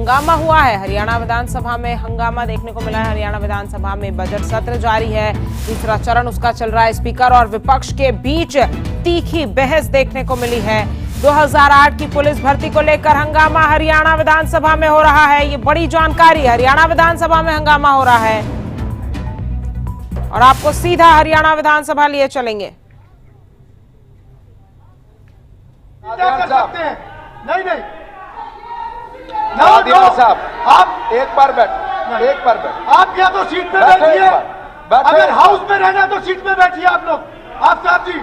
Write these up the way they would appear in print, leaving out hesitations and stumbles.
हंगामा हुआ है। हरियाणा विधानसभा में हंगामा देखने को मिला है। हरियाणा विधानसभा में बजट सत्र जारी है, तीसरा चरण उसका चल रहा है। स्पीकर और विपक्ष के बीच तीखी बहस देखने को मिली है। 2008 की पुलिस भर्ती को लेकर हंगामा हरियाणा विधानसभा में हो रहा है। ये बड़ी जानकारी, हरियाणा विधानसभा में हंगामा हो रहा है और आपको सीधा हरियाणा विधानसभा लिए चलेंगे। क्या कर सकते हैं? नहीं नहीं साहब, आप एक बार बैठ। आप या तो सीट पे बैठिए, अगर हाउस में रहना तो सीट पे बैठिए आप लोग। आप साहब जी,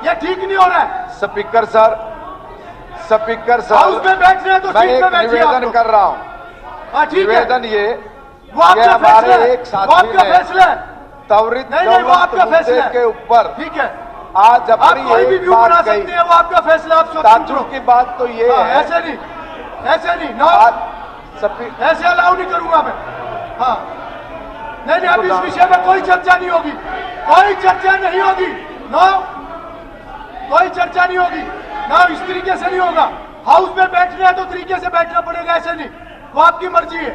ये ठीक नहीं हो रहा है। स्पीकर सर, हाउस में बैठ रहे हैं तो सीट पे बैठिए। निवेदन कर रहा हूँ। हाँ ठीक है, निवेदन ये वो आपका फैसला है, एक साथी वो आपका ने फैसला है। त्वरित नहीं, वो आपका फैसला है के ऊपर ठीक है। आज आप अपनी कोई भी एक व्यू बना बात कही। सकते हैं, वो आपका फैसला। आप सोच ताज्जुब की बात तो ये है, ऐसे नहीं नो, ऐसे अलाउ नहीं करूंगा मैं। हाँ नहीं, अब इस विषय में कोई चर्चा नहीं होगी, कोई चर्चा नहीं होगी। नो, कोई चर्चा नहीं होगी ना, इस तरीके से नहीं होगा। हाउस में बैठना है तो तरीके से बैठना पड़ेगा, ऐसे नहीं। वो आपकी मर्जी है,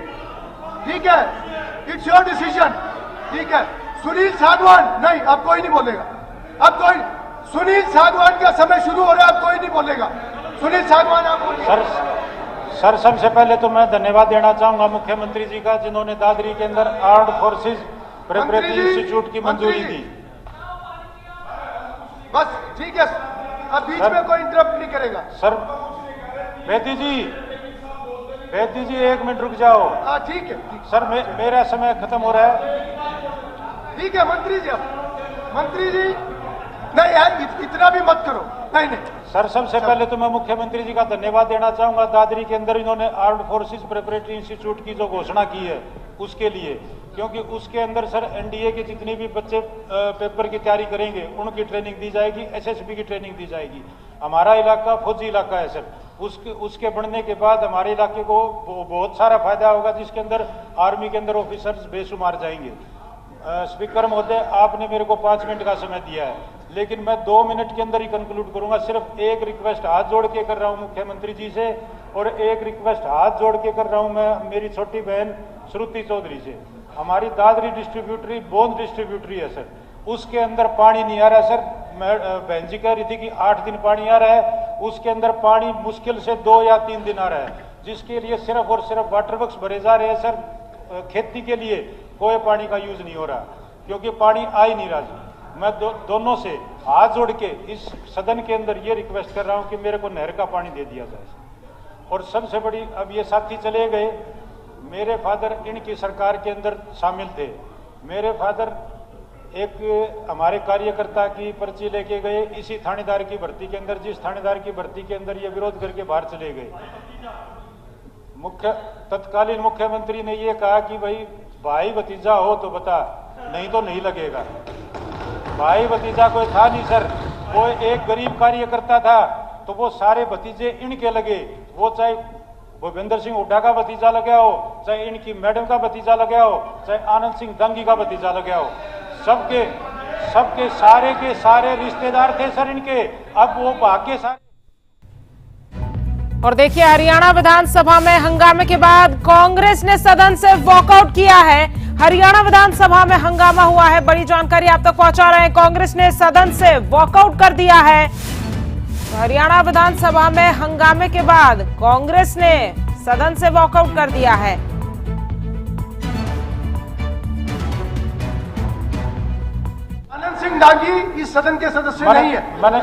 ठीक है, इट्स योर डिसीजन, ठीक है। सुनील सागवान, नहीं अब कोई नहीं बोलेगा, अब कोई। सुनील सागवान का समय शुरू हो रहा है, अब कोई नहीं बोलेगा। सुनील सागवान आप बोलिए। सर सबसे पहले तो मैं धन्यवाद देना चाहूंगा मुख्यमंत्री जी का, जिन्होंने दादरी के अंदर आर्म्ड फोर्सेज प्रिपरेटरी इंस्टीट्यूट की मंजूरी दी। बस ठीक है, अब बीच में कोई इंटरप्ट नहीं करेगा। सर बेदी जी 1 मिनट रुक जाओ। हाँ ठीक है, सर मेरा समय खत्म हो रहा है। ठीक है मंत्री जी, अब मंत्री जी नहीं यार, इतना भी मत करो। नहीं सर सबसे पहले तो मैं मुख्यमंत्री जी का धन्यवाद देना चाहूंगा। दादरी के अंदर इन्होंने आर्म्ड फोर्सेज प्रिपरेटरी इंस्टीट्यूट की जो घोषणा की है उसके लिए, क्योंकि उसके अंदर सर एनडीए के जितने भी बच्चे पेपर की तैयारी करेंगे उनकी ट्रेनिंग दी जाएगी, एसएसबी की ट्रेनिंग दी जाएगी। हमारा इलाका फौजी इलाका है सर, उसके बढ़ने के बाद हमारे इलाके को बहुत सारा फायदा होगा, जिसके अंदर आर्मी के अंदर ऑफिसर्स बेशुमार जाएंगे। स्पीकर महोदय, आपने मेरे को 5 मिनट का समय दिया है, लेकिन मैं 2 मिनट के अंदर ही कंक्लूड करूंगा। सिर्फ एक रिक्वेस्ट हाथ जोड़ के कर रहा हूं मुख्यमंत्री जी से, और एक रिक्वेस्ट हाथ जोड़ के कर रहा हूं मैं मेरी छोटी बहन श्रुति चौधरी से। हमारी दादरी डिस्ट्रीब्यूटरी बोंद डिस्ट्रीब्यूटरी है सर, उसके अंदर पानी नहीं आ रहा है सर। मैं बहन जी कह रही थी कि 8 दिन पानी आ रहा है, उसके अंदर पानी मुश्किल से 2 या 3 दिन आ रहा है, जिसके लिए सिर्फ और सिर्फ वाटर वर्क्स भरे जा रहे हैं सर। खेती के लिए कोई पानी का यूज नहीं हो रहा, क्योंकि पानी आ ही नहीं रहा जी। मैं दोनों से हाथ जोड़ के इस सदन के अंदर ये रिक्वेस्ट कर रहा हूं कि मेरे को नहर का पानी दे दिया जाए। और सबसे बड़ी, अब ये साथी चले गए, मेरे फादर इनकी सरकार के अंदर शामिल थे। मेरे फादर एक हमारे कार्यकर्ता की पर्ची लेके गए इसी थानेदार की भर्ती के अंदर, जिस थानेदार की भर्ती के अंदर ये विरोध करके बाहर चले गए। तत्कालीन मुख्यमंत्री ने ये कहा कि भाई भतीजा हो तो बता, नहीं तो नहीं लगेगा। भाई भतीजा कोई था नहीं सर, वो एक गरीब कार्यकर्ता था, तो वो सारे भतीजे इनके लगे। वो चाहे भूपेंद्र सिंह हुड्डा का भतीजा लगा हो, चाहे इनकी मैडम का भतीजा लगा हो, चाहे आनंद सिंह दंगी का भतीजा लगा हो, सबके सारे के सारे रिश्तेदार थे सर इनके। अब वो बाकी सारे। और देखिए, हरियाणा विधानसभा में हंगामे के बाद कांग्रेस ने सदन से वॉकआउट किया है। हरियाणा विधानसभा में हंगामा हुआ है, बड़ी जानकारी आप तक पहुंचा रहे हैं। कांग्रेस ने सदन से वॉकआउट कर दिया है। तो हरियाणा विधानसभा में हंगामे के बाद कांग्रेस ने सदन से वॉकआउट कर दिया है। आनंद सिंह दागी इस सदन के सदस्य नहीं है। मैंने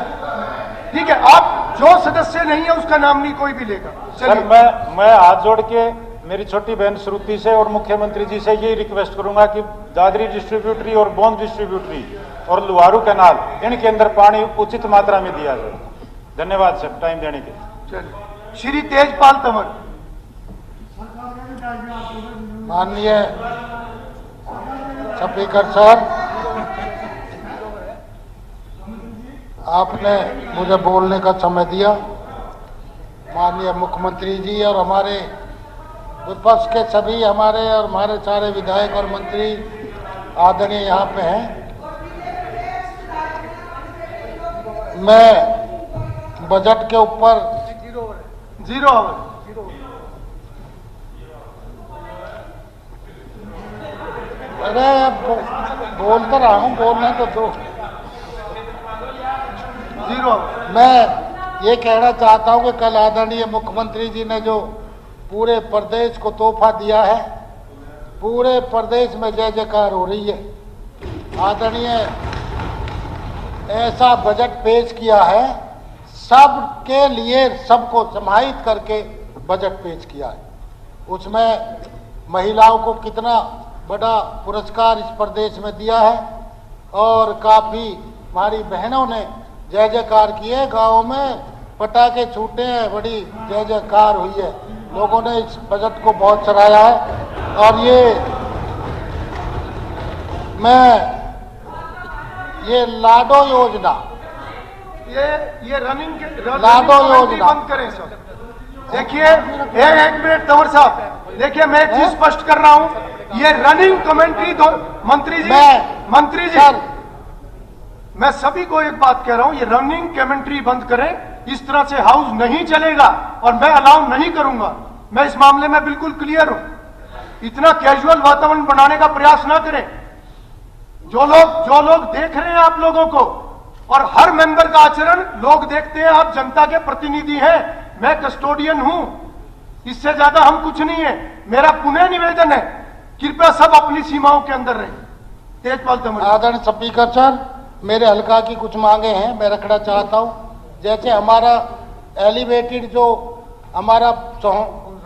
ठीक है, आप जो सदस्य नहीं है उसका नाम नहीं कोई भी लेगा। सर मैं हाथ जोड़ के मेरी छोटी बहन श्रुति से और मुख्यमंत्री जी से यही रिक्वेस्ट करूंगा कि दादरी डिस्ट्रीब्यूटरी और बोंद डिस्ट्रीब्यूटरी और लुहारू कैनाल, इनके अंदर पानी उचित मात्रा में दिया जाए। धन्यवाद सर टाइम देने के लिए। श्री तेजपाल तंवर। माननीय स्पीकर सर, आपने मुझे बोलने का समय दिया। माननीय मुख्यमंत्री जी और हमारे विपक्ष के सभी हमारे और हमारे सारे विधायक और मंत्री आदरणीय यहाँ पे हैं। मैं बजट के ऊपर जीरो अरे बोल तो रहा हूँ, बोलने तो दो। 0 मैं ये कहना चाहता हूँ कि कल आदरणीय मुख्यमंत्री जी ने जो पूरे प्रदेश को तोहफा दिया है, पूरे प्रदेश में जय जयकार हो रही है। आदरणीय ऐसा बजट पेश किया है, सबके लिए सबको समाहित करके बजट पेश किया है। उसमें महिलाओं को कितना बड़ा पुरस्कार इस प्रदेश में दिया है और काफी हमारी बहनों ने जय जयकार किए। गाँव में पटाखे छूटे हैं, बड़ी जय जयकार हुई है। लोगों ने इस बजट को बहुत सराहा है। और ये लाडो योजना, ये रनिंग लाडो योजना बंद करें सर। देखिए एक मिनट तंवर साहब, देखिए मैं एक चीज स्पष्ट कर रहा हूं, ये रनिंग कमेंट्री दो मंत्री जी सर, मैं सभी को एक बात कह रहा हूं, ये रनिंग कमेंट्री बंद करें। इस तरह से हाउस नहीं चलेगा और मैं अलाउ नहीं करूंगा। मैं इस मामले में बिल्कुल क्लियर हूं। इतना कैजुअल वातावरण बनाने का प्रयास ना करें। जो लोग देख रहे हैं आप लोगों को, और हर मेंबर का आचरण लोग देखते हैं। आप जनता के प्रतिनिधि हैं, मैं कस्टोडियन हूं, इससे ज्यादा हम कुछ नहीं है। मेरा पुनः निवेदन है, कृपया सब अपनी सीमाओं के अंदर रहें। तेजपाल तंवर। आदरणीय स्पीकर सर, मेरे हल्का की कुछ मांगे हैं, मैं रखना चाहता हूं। जैसे हमारा एलिवेटेड जो हमारा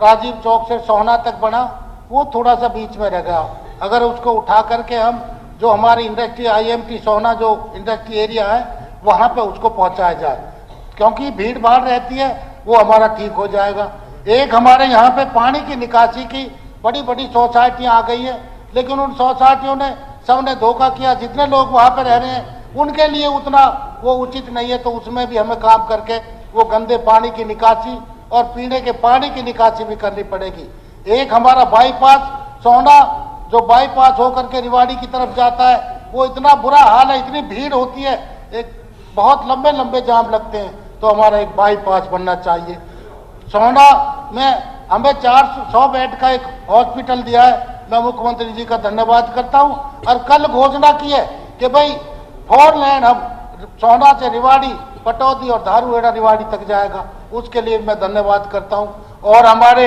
राजीव चौक से सोहना तक बना, वो थोड़ा सा बीच में रह गया। अगर उसको उठा करके हम जो हमारी इंडस्ट्री IMT सोहना जो इंडस्ट्री एरिया है, वहां पे उसको पहुंचाया जाए, क्योंकि भीड़ भाड़ रहती है, वो हमारा ठीक हो जाएगा। एक हमारे यहाँ पे पानी की निकासी की बड़ी बड़ी सोसाइटियां आ गई है, लेकिन उन सोसाइटियों ने सबने धोखा किया। जितने लोग वहां पे रह रहे हैं उनके लिए उतना वो उचित नहीं है, तो उसमें भी हमें काम करके वो गंदे पानी की निकासी और पीने के पानी की निकासी भी करनी पड़ेगी। एक हमारा बाईपास सोहना जो बाईपास होकर के रिवाड़ी की तरफ जाता है, वो इतना बुरा हाल है, इतनी भीड़ होती है, एक बहुत लंबे लंबे जाम लगते हैं। तो हमारा एक बाईपास बनना चाहिए। सोहना में हमें 400 बेड का एक हॉस्पिटल दिया है, मैं मुख्यमंत्री जी का धन्यवाद करता हूं। और कल घोषणा की है कि भाई 4 लेन हम सोहना से रिवाड़ी, पटौदी और धारूहेड़ा रिवाड़ी तक जाएगा, उसके लिए मैं धन्यवाद करता हूं। और हमारे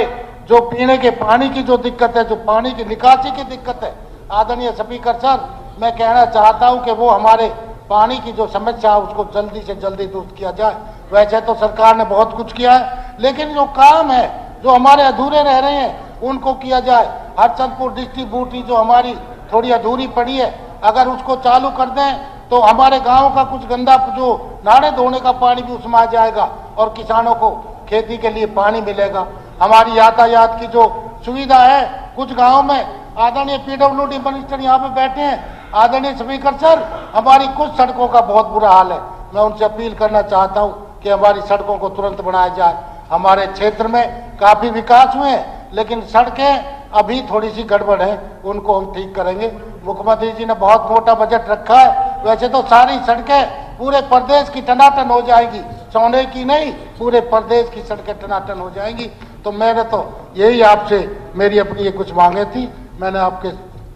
जो पीने के पानी की जो दिक्कत है, जो पानी की निकासी की दिक्कत है, आदरणीय स्पीकर सर, मैं कहना चाहता हूं कि वो हमारे पानी की जो समस्या है उसको जल्दी से जल्दी दूर किया जाए। वैसे तो सरकार ने बहुत कुछ किया है, लेकिन जो काम है जो हमारे अधूरे रह रहे हैं उनको किया जाए। हरचंदपुर डिस्ट्रीब्यूटरी जो हमारी थोड़ी अधूरी पड़ी है, अगर उसको चालू कर दें तो हमारे गाँव का कुछ गंदा जो नाले धोने का पानी भी उसमें आ जाएगा और किसानों को खेती के लिए पानी मिलेगा। हमारी यातायात की जो सुविधा है कुछ गाँव में, आदरणीय PWD मिनिस्टर यहाँ पे बैठे हैं, आदरणीय स्पीकर सर, हमारी कुछ सड़कों का बहुत बुरा हाल है। मैं उनसे अपील करना चाहता हूँ कि हमारी सड़कों को तुरंत बनाया जाए। हमारे क्षेत्र में काफी विकास हुए हैं, लेकिन सड़कें अभी थोड़ी सी गड़बड़ है, उनको हम ठीक करेंगे। मुख्यमंत्री जी ने बहुत मोटा बजट रखा है। वैसे तो सारी सड़कें पूरे प्रदेश की टनाटन हो जाएगी, सोने की नहीं, पूरे प्रदेश की सड़कें टनाटन हो जाएंगी। तो मैंने तो यही आपसे मेरी अपनी ये कुछ मांगे थी, मैंने आपके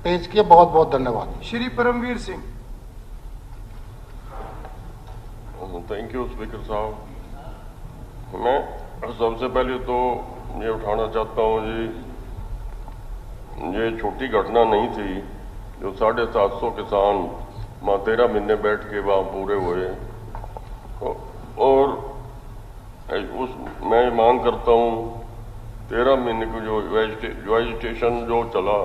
पेश किए। बहुत बहुत धन्यवाद। Shri Paramvir Singh. Thank you speaker साहब। मैं सबसे पहले तो ये उठाना चाहता हूँ जी, ये छोटी घटना नहीं थी जो 750 किसान वहाँ 13 महीने बैठ के वहाँ पूरे हुए। और मैं मांग करता हूँ 13 महीने को जो वेजिटेशन जो चला,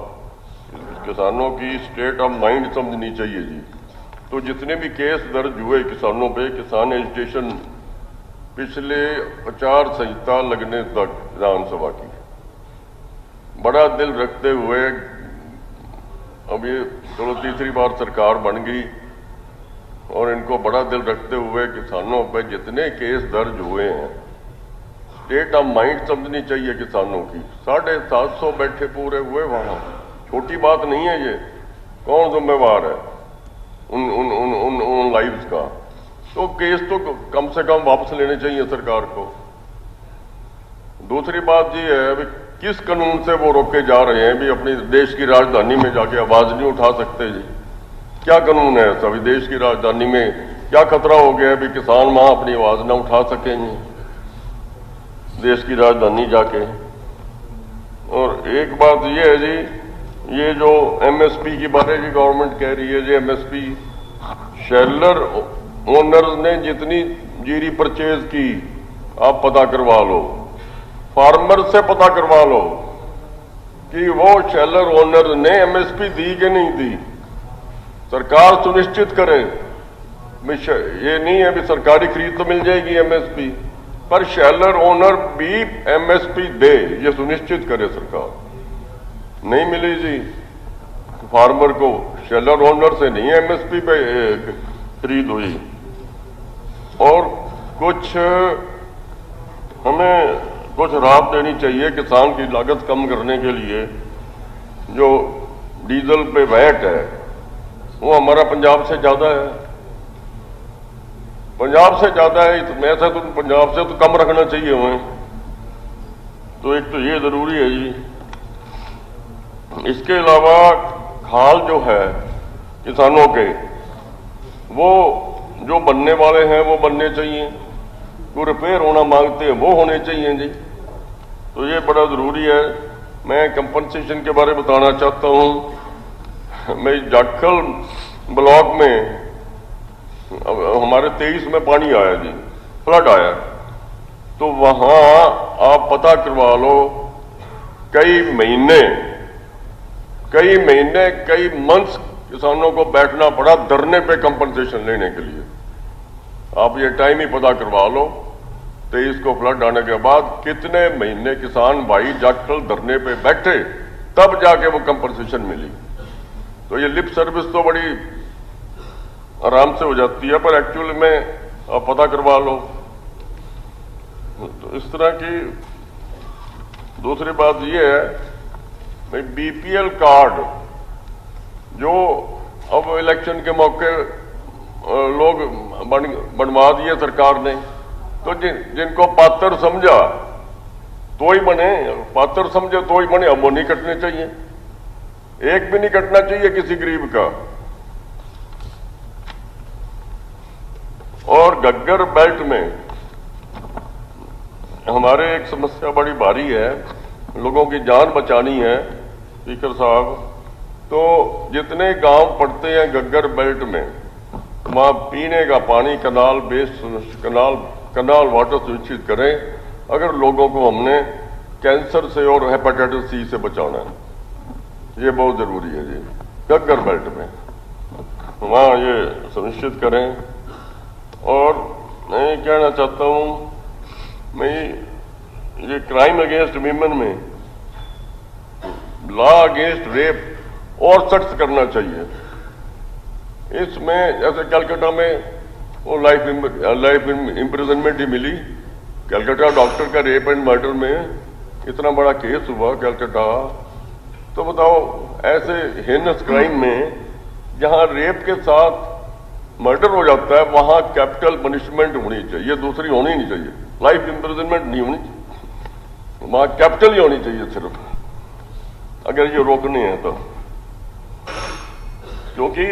किसानों की स्टेट ऑफ माइंड समझनी चाहिए जी। तो जितने भी केस दर्ज हुए किसानों पे, किसान एजिटेशन पिछले 50 संहिता लगने तक विधानसभा की, बड़ा दिल रखते हुए अब ये चलो तीसरी बार सरकार बन गई और इनको बड़ा दिल रखते हुए किसानों पे जितने केस दर्ज हुए हैं, स्टेट ऑफ माइंड समझनी चाहिए किसानों की। 750 बैठे पूरे हुए वहां, छोटी बात नहीं है ये। कौन जिम्मेवार है उन लाइव्स का? तो केस तो कम से कम वापस लेने चाहिए सरकार को। दूसरी बात ये है, किस कानून से वो रोके जा रहे हैं भी अपनी देश की राजधानी में जाके आवाज नहीं उठा सकते जी? क्या कानून है ऐसा? देश की राजधानी में क्या खतरा हो गया है भी किसान वहां अपनी आवाज ना उठा सकेंगे देश की राजधानी जाके? और एक बात ये है जी, ये जो एमएसपी की बात है जी, गवर्नमेंट कह रही है जी एमएसपी, शेलर ओनर्स ने जितनी जीरी परचेज की आप पता करवा लो, फार्मर से पता करवा लो कि वो शेलर ओनर ने एमएसपी दी कि नहीं दी। सरकार सुनिश्चित करे, ये नहीं है भी सरकारी खरीद तो मिल जाएगी एमएसपी, पर शेलर ओनर भी एमएसपी दे, ये सुनिश्चित करे सरकार। नहीं मिली जी फार्मर को, शेलर ओनर से नहीं एमएसपी पे खरीद हुई। और कुछ हमें कुछ राहत देनी चाहिए किसान की लागत कम करने के लिए। जो डीजल पे वैट है वो हमारा पंजाब से ज्यादा है, पंजाब से ज्यादा है, ऐसा तो पंजाब से तो कम रखना चाहिए हमें। तो एक तो ये जरूरी है जी। इसके अलावा खाल जो है किसानों के, वो जो बनने वाले हैं वो बनने चाहिए, जो रिपेयर होना मांगते हैं वो होने चाहिए जी। तो ये बड़ा जरूरी है। मैं कंपनसेशन के बारे में बताना चाहता हूँ। मैं जाखल ब्लॉक में हमारे 23 में पानी आया जी, फ्लड आया, तो वहां आप पता करवा लो कई महीने कई मंथ्स किसानों को बैठना पड़ा धरने पे कंपनसेशन लेने के लिए। आप ये टाइम ही पता करवा लो, 23 को फ्लड आने के बाद कितने महीने किसान भाई जाखल धरने पे बैठे, तब जाके वो कंपनसेशन मिली। तो ये लिप सर्विस तो बड़ी आराम से हो जाती है, पर एक्चुअली में आप पता करवा लो। तो इस तरह की दूसरी बात ये है भाई, बीपीएल कार्ड जो अब इलेक्शन के मौके लोग बनवा दिए सरकार ने, तो जिनको पात्र समझा तो ही बने, पात्र समझे तो ही बने, अब वो नहीं कटने चाहिए, एक भी नहीं कटना चाहिए किसी गरीब का। और गग्गर बेल्ट में हमारे एक समस्या बड़ी भारी है, लोगों की जान बचानी है स्पीकर साहब। तो जितने गांव पड़ते हैं गग्गर बेल्ट में, वहां पीने का पानी कनाल बेस्ड कनाल वाटर सुनिश्चित करें, अगर लोगों को हमने कैंसर से और हेपेटाइटिस सी से बचाना है। ये बहुत जरूरी है जी, गग्गर बेल्ट में वहां ये सुनिश्चित करें। और मैं कहना चाहता हूं, मैं ये क्राइम अगेंस्ट वीमेन में लॉ अगेंस्ट रेप और सख्त करना चाहिए। इसमें जैसे कलकत्ता में वो लाइफ इम्प्रिजनमेंट ही मिली, कलकत्ता डॉक्टर का रेप एंड मर्डर में इतना बड़ा केस हुआ कलकत्ता। तो बताओ, ऐसे हेनस क्राइम में जहां रेप के साथ मर्डर हो जाता है, वहां कैपिटल पनिशमेंट होनी चाहिए, दूसरी होनी नहीं चाहिए, लाइफ इम्प्रिजनमेंट नहीं होनी चाहिए, वहां कैपिटल ही होनी चाहिए सिर्फ, अगर ये रोकने हैं तो। क्योंकि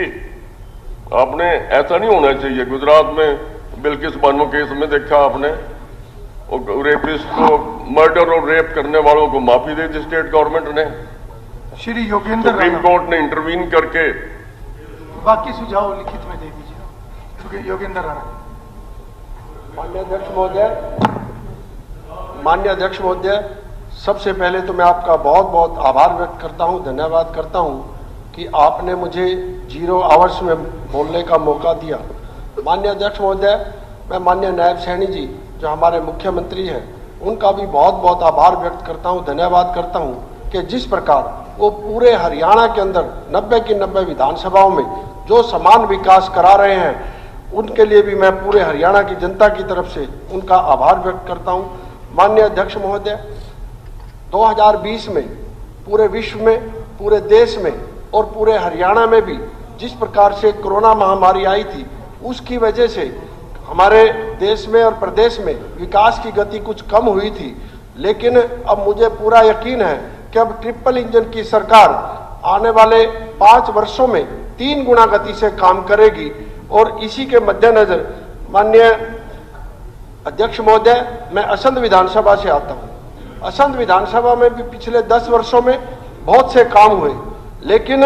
आपने ऐसा नहीं होना चाहिए। गुजरात में बिल्किस बानो केस में देखा आपने, रेपिस्ट को, मर्डर और रेप करने वालों को माफी दे दी स्टेट गवर्नमेंट ने, श्री योगेंद्र सुप्रीम कोर्ट ने इंटरवीन करके। बाकी सुझाव लिखित में दे दीजिए। योगेंद्र राणा। माननीय अध्यक्ष महोदय, सबसे पहले तो मैं आपका बहुत बहुत आभार व्यक्त करता हूं, धन्यवाद करता हूं कि आपने मुझे 0 आवर्स में बोलने का मौका दिया। माननीय अध्यक्ष महोदय, मैं माननीय नायब सैनी जी जो हमारे मुख्यमंत्री हैं, उनका भी बहुत बहुत आभार व्यक्त करता हूं, धन्यवाद करता हूं कि जिस प्रकार वो पूरे हरियाणा के अंदर 90 की 90 विधानसभाओं में जो समान विकास करा रहे हैं, उनके लिए भी मैं पूरे हरियाणा की जनता की तरफ से उनका आभार व्यक्त करता हूं। माननीय अध्यक्ष महोदय, 2020 में पूरे विश्व में, पूरे देश में और पूरे हरियाणा में भी जिस प्रकार से कोरोना महामारी आई थी, उसकी वजह से हमारे देश में और प्रदेश में विकास की गति कुछ कम हुई थी। लेकिन अब मुझे पूरा यकीन है कि अब ट्रिपल इंजन की सरकार आने वाले 5 वर्षों में 3 गुना गति से काम करेगी। और इसी के मद्देनजर माननीय अध्यक्ष महोदय, मैं असंध विधानसभा से आता हूं। असंध विधानसभा में भी पिछले 10 वर्षों में बहुत से काम हुए, लेकिन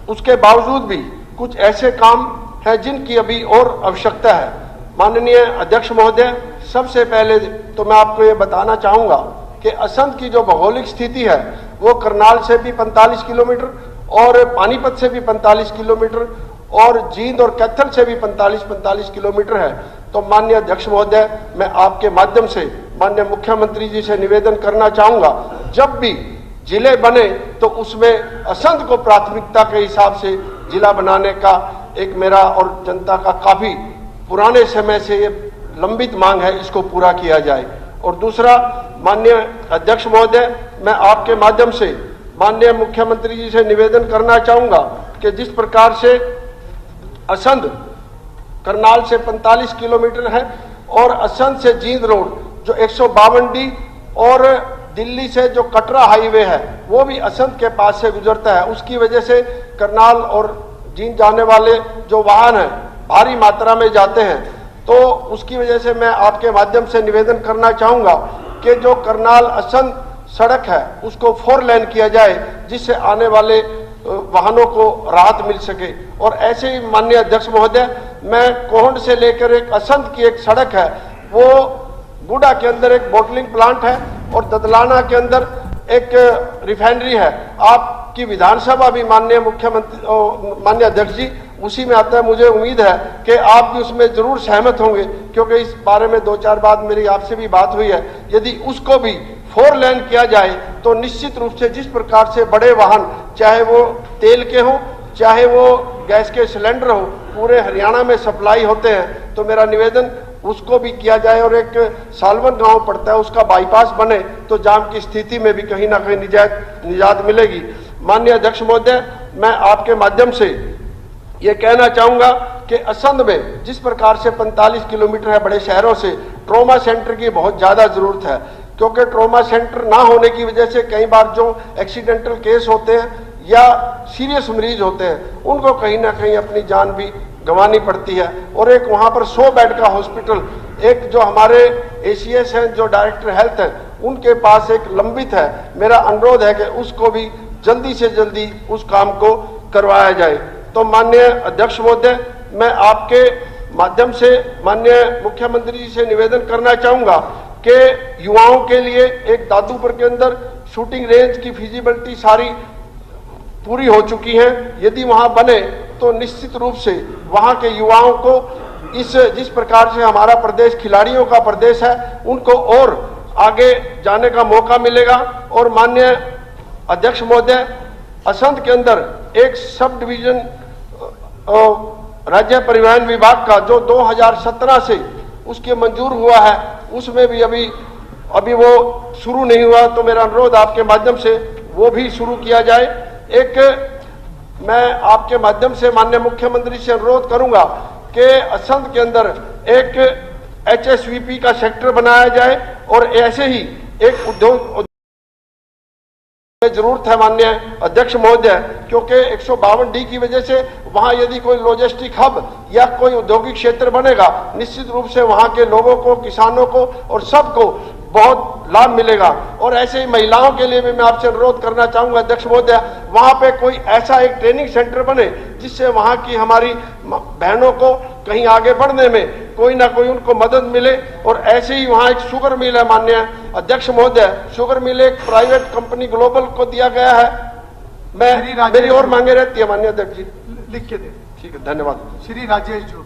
उसके बावजूद भी कुछ ऐसे काम हैं जिनकी अभी और आवश्यकता है। माननीय अध्यक्ष महोदय, सबसे पहले तो मैं आपको ये बताना चाहूंगा कि असंध की जो भौगोलिक स्थिति है वो करनाल से भी 45 किलोमीटर और पानीपत से भी 45 किलोमीटर और जींद और कैथल से भी 45 किलोमीटर है। तो माननीय अध्यक्ष महोदय, मैं आपके माध्यम से माननीय मुख्यमंत्री जी से निवेदन करना चाहूंगा, जब भी जिले बने तो उसमें असंध को प्राथमिकता के हिसाब से जिला बनाने का एक मेरा और जनता का काफी पुराने समय से ये लंबित मांग है, इसको पूरा किया जाए। और दूसरा, माननीय अध्यक्ष महोदय, मैं आपके माध्यम से माननीय मुख्यमंत्री जी से निवेदन करना चाहूंगा कि जिस प्रकार से असंध करनाल से 45 किलोमीटर है और असंध से जींद रोड जो 152D और दिल्ली से जो कटरा हाईवे है वो भी असंध के पास से गुजरता है। उसकी वजह से करनाल और जींद जाने वाले जो वाहन हैं भारी मात्रा में जाते हैं। तो उसकी वजह से मैं आपके माध्यम से निवेदन करना चाहूंगा कि जो करनाल असंध सड़क है उसको 4 लेन किया जाए, जिससे आने वाले वाहनों को राहत मिल सके। और ऐसे ही माननीय अध्यक्ष महोदय, मैं कोहंड से लेकर एक असंध की एक सड़क है, वो गुडा के अंदर एक बॉटलिंग प्लांट है और ददलाना के अंदर एक रिफाइनरी है। आपकी विधानसभा भी माननीय मुख्यमंत्री माननीय अध्यक्ष जी उसी में आता है। मुझे उम्मीद है कि आप भी उसमें जरूर सहमत होंगे, क्योंकि इस बारे में 2-4 बार मेरी आपसे भी बात हुई है। यदि उसको भी 4 लेन किया जाए तो निश्चित रूप से जिस प्रकार से बड़े वाहन, चाहे वो तेल के हों चाहे वो गैस के सिलेंडर हो, पूरे हरियाणा में सप्लाई होते हैं, तो मेरा निवेदन उसको भी किया जाए। और एक सालवन गांव पड़ता है, उसका बाईपास बने तो जाम की स्थिति में भी कहीं ना कहीं निजात मिलेगी। माननीय अध्यक्ष महोदय, मैं आपके माध्यम से ये कहना चाहूंगा कि असंध में जिस प्रकार से 45 किलोमीटर है बड़े शहरों से, ट्रॉमा सेंटर की बहुत ज्यादा जरूरत है, क्योंकि ट्रॉमा सेंटर ना होने की वजह से कई बार जो एक्सीडेंटल केस होते हैं या सीरियस मरीज होते हैं उनको कहीं ना कहीं अपनी जान भी गंवानी पड़ती है। और एक वहां पर 100 बेड का हॉस्पिटल, एक जो हमारे ACS हैं जो डायरेक्टर हेल्थ हैं उनके पास एक लंबित है। मेरा अनुरोध है कि उसको भी जल्दी से जल्दी उस काम को करवाया जाए। तो माननीय अध्यक्ष महोदय, मैं आपके माध्यम से माननीय मुख्यमंत्री जी से निवेदन करना चाहूंगा कि युवाओं के लिए एक दादूपुर के अंदर शूटिंग रेंज की फिजिबिलिटी सारी पूरी हो चुकी है। यदि वहां बने तो निश्चित रूप से वहां के युवाओं को इस जिस प्रकार से हमारा प्रदेश खिलाड़ियों का प्रदेश है उनको और आगे जाने का मौका मिलेगा। और माननीय अध्यक्ष महोदय, असंध के अंदर एक सब डिवीजन राज्य परिवहन विभाग का जो 2017 से उसके मंजूर हुआ है, उसमें भी अभी वो शुरू नहीं हुआ, तो मेरा अनुरोध आपके माध्यम से वो भी शुरू किया जाए। एक मैं आपके माध्यम से माननीय मुख्यमंत्री से अनुरोध करूंगा कि असंध के अंदर एक HSVP का सेक्टर बनाया जाए और ऐसे ही एक उद्योग जरूरत है माननीय अध्यक्ष महोदय, क्योंकि 152D की वजह से वहां यदि कोई लॉजिस्टिक हब या कोई औद्योगिक क्षेत्र बनेगा, निश्चित रूप से वहां के लोगों को, किसानों को और सबको बहुत लाभ मिलेगा। और ऐसे ही महिलाओं के लिए भी मैं आपसे अनुरोध करना चाहूंगा अध्यक्ष महोदय, वहां पे कोई ऐसा एक ट्रेनिंग सेंटर बने जिससे वहां की हमारी बहनों को कहीं आगे बढ़ने में कोई ना कोई उनको मदद मिले। और ऐसे ही वहां एक शुगर मिल है माननीय अध्यक्ष महोदय, शुगर मिल एक प्राइवेट कंपनी ग्लोबल को दिया गया है। मैं मेरी और मांगे रहती है माननीय अध्यक्ष जी, लिख के दे। ठीक है, धन्यवाद। श्री राजेश जो